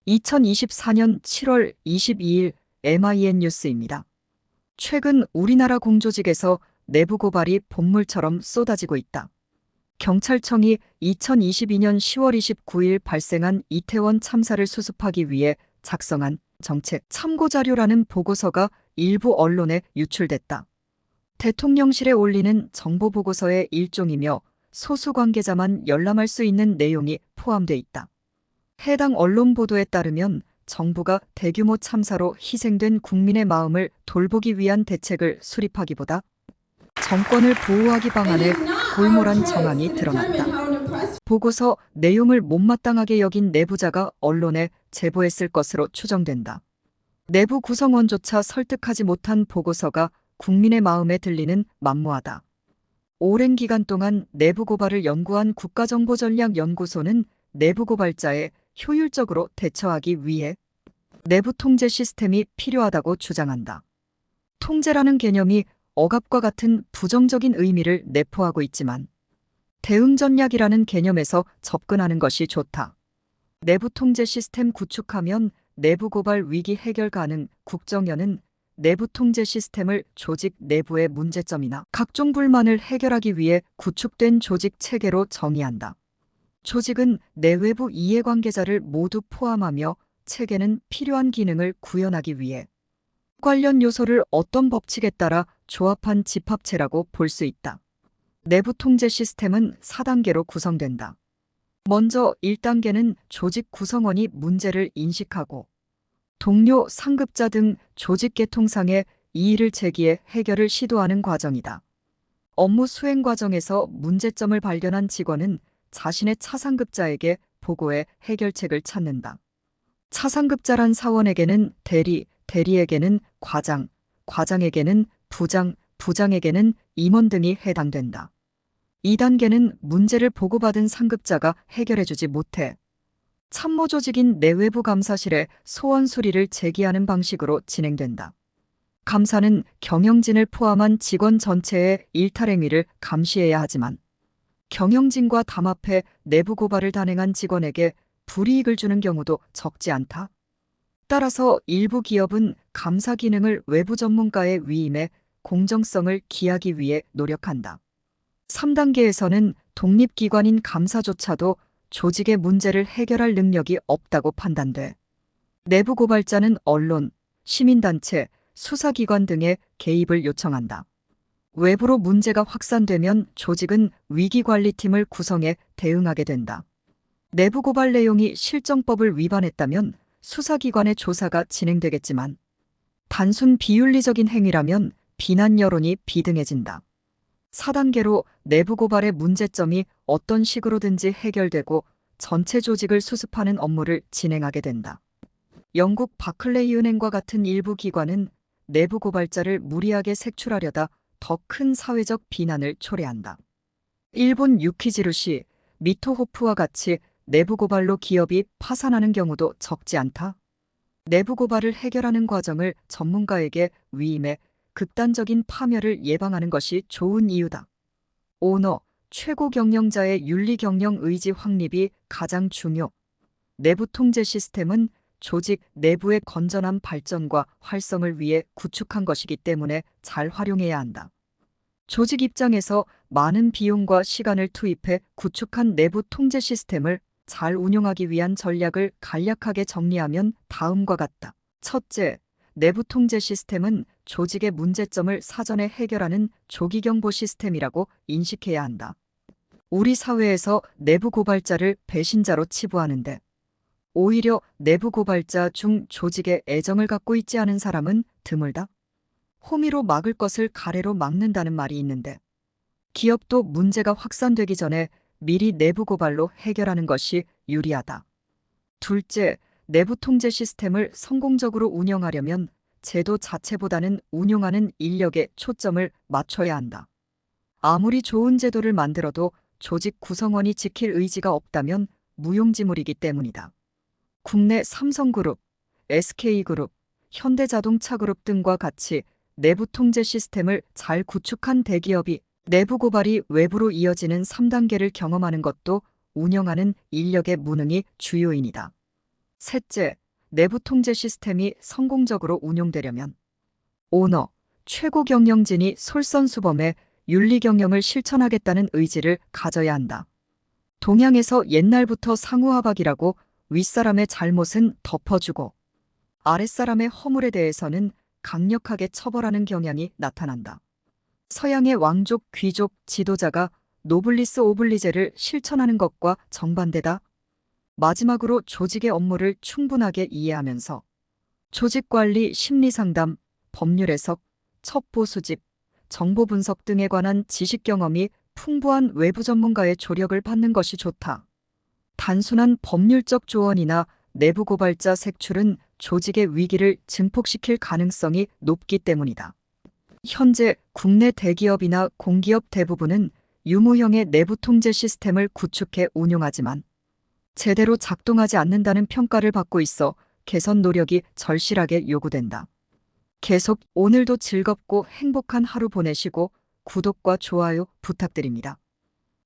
2024년 7월 22일 MIN 뉴스입니다. 최근 우리나라 공조직에서 내부 고발이 본물처럼 쏟아지고 있다. 경찰청이 2022년 10월 29일 발생한 이태원 참사를 수습하기 위해 작성한 정책 참고자료라는 보고서가 일부 언론에 유출됐다. 대통령실에 올리는 정보보고서의 일종이며 소수 관계자만 열람할 수 있는 내용이 포함돼 있다. 해당 언론 보도에 따르면 정부가 대규모 참사로 희생된 국민의 마음을 돌보기 위한 대책을 수립하기보다 정권을 보호하기 방안에 골몰한 정황이 드러났다. 보고서 내용을 못마땅하게 여긴 내부자가 언론에 제보했을 것으로 추정된다. 내부 구성원조차 설득하지 못한 보고서가 국민의 마음에 들리는 만무하다. 오랜 기간 동안 내부 고발을 연구한 국가정보전략연구소는 내부 고발자에 효율적으로 대처하기 위해 내부 통제 시스템이 필요하다고 주장한다. 통제라는 개념이 억압과 같은 부정적인 의미를 내포하고 있지만 대응 전략이라는 개념에서 접근하는 것이 좋다. 내부 통제 시스템 구축하면 내부 고발 위기 해결 가능. 국정연은 내부 통제 시스템을 조직 내부의 문제점이나 각종 불만을 해결하기 위해 구축된 조직 체계로 정의한다. 조직은 내외부 이해관계자를 모두 포함하며 체계는 필요한 기능을 구현하기 위해 관련 요소를 어떤 법칙에 따라 조합한 집합체라고 볼 수 있다. 내부 통제 시스템은 4단계로 구성된다. 먼저 1단계는 조직 구성원이 문제를 인식하고 동료, 상급자 등 조직 계통상의 이의를 제기해 해결을 시도하는 과정이다. 업무 수행 과정에서 문제점을 발견한 직원은 자신의 차상급자에게 보고해 해결책을 찾는다. 차상급자란 사원에게는 대리, 대리에게는 과장, 과장에게는 부장, 부장에게는 임원 등이 해당된다. 2단계는 문제를 보고받은 상급자가 해결해주지 못해 참모조직인 내외부 감사실에 소원 수리를 제기하는 방식으로 진행된다. 감사는 경영진을 포함한 직원 전체의 일탈행위를 감시해야 하지만 경영진과 담합해 내부 고발을 단행한 직원에게 불이익을 주는 경우도 적지 않다. 따라서 일부 기업은 감사 기능을 외부 전문가에 위임해 공정성을 기하기 위해 노력한다. 3단계에서는 독립기관인 감사조차도 조직의 문제를 해결할 능력이 없다고 판단돼 내부 고발자는 언론, 시민단체, 수사기관 등의 개입을 요청한다. 외부로 문제가 확산되면 조직은 위기관리팀을 구성해 대응하게 된다. 내부 고발 내용이 실정법을 위반했다면 수사기관의 조사가 진행되겠지만 단순 비윤리적인 행위라면 비난 여론이 비등해진다. 4단계로 내부 고발의 문제점이 어떤 식으로든지 해결되고 전체 조직을 수습하는 업무를 진행하게 된다. 영국 바클레이 은행과 같은 일부 기관은 내부 고발자를 무리하게 색출하려다 더 큰 사회적 비난을 초래한다. 일본 유키지루시, 미토호프와 같이 내부 고발로 기업이 파산하는 경우도 적지 않다. 내부 고발을 해결하는 과정을 전문가에게 위임해 극단적인 파멸을 예방하는 것이 좋은 이유다. 오너, 최고 경영자의 윤리 경영 의지 확립이 가장 중요. 내부 통제 시스템은 조직 내부의 건전한 발전과 활성을 위해 구축한 것이기 때문에 잘 활용해야 한다. 조직 입장에서 많은 비용과 시간을 투입해 구축한 내부 통제 시스템을 잘 운용하기 위한 전략을 간략하게 정리하면 다음과 같다. 첫째, 내부 통제 시스템은 조직의 문제점을 사전에 해결하는 조기경보 시스템이라고 인식해야 한다. 우리 사회에서 내부 고발자를 배신자로 치부하는데 오히려 내부 고발자 중 조직에 애정을 갖고 있지 않은 사람은 드물다. 호미로 막을 것을 가래로 막는다는 말이 있는데 기업도 문제가 확산되기 전에 미리 내부 고발로 해결하는 것이 유리하다. 둘째, 내부 통제 시스템을 성공적으로 운영하려면 제도 자체보다는 운용하는 인력에 초점을 맞춰야 한다. 아무리 좋은 제도를 만들어도 조직 구성원이 지킬 의지가 없다면 무용지물이기 때문이다. 국내 삼성그룹, SK그룹, 현대자동차그룹 등과 같이 내부 통제 시스템을 잘 구축한 대기업이 내부 고발이 외부로 이어지는 3단계를 경험하는 것도 운영하는 인력의 무능이 주요인이다. 셋째, 내부 통제 시스템이 성공적으로 운용되려면 오너, 최고 경영진이 솔선수범해 윤리 경영을 실천하겠다는 의지를 가져야 한다. 동양에서 옛날부터 상우하박이라고 윗사람의 잘못은 덮어주고 아랫사람의 허물에 대해서는 강력하게 처벌하는 경향이 나타난다. 서양의 왕족, 귀족, 지도자가 노블리스 오블리제를 실천하는 것과 정반대다. 마지막으로 조직의 업무를 충분하게 이해하면서 조직관리, 심리상담, 법률 해석, 첩보 수집, 정보 분석 등에 관한 지식 경험이 풍부한 외부 전문가의 조력을 받는 것이 좋다. 단순한 법률적 조언이나 내부 고발자 색출은 조직의 위기를 증폭시킬 가능성이 높기 때문이다. 현재 국내 대기업이나 공기업 대부분은 유무형의 내부 통제 시스템을 구축해 운용하지만 제대로 작동하지 않는다는 평가를 받고 있어 개선 노력이 절실하게 요구된다. 계속 오늘도 즐겁고 행복한 하루 보내시고 구독과 좋아요 부탁드립니다.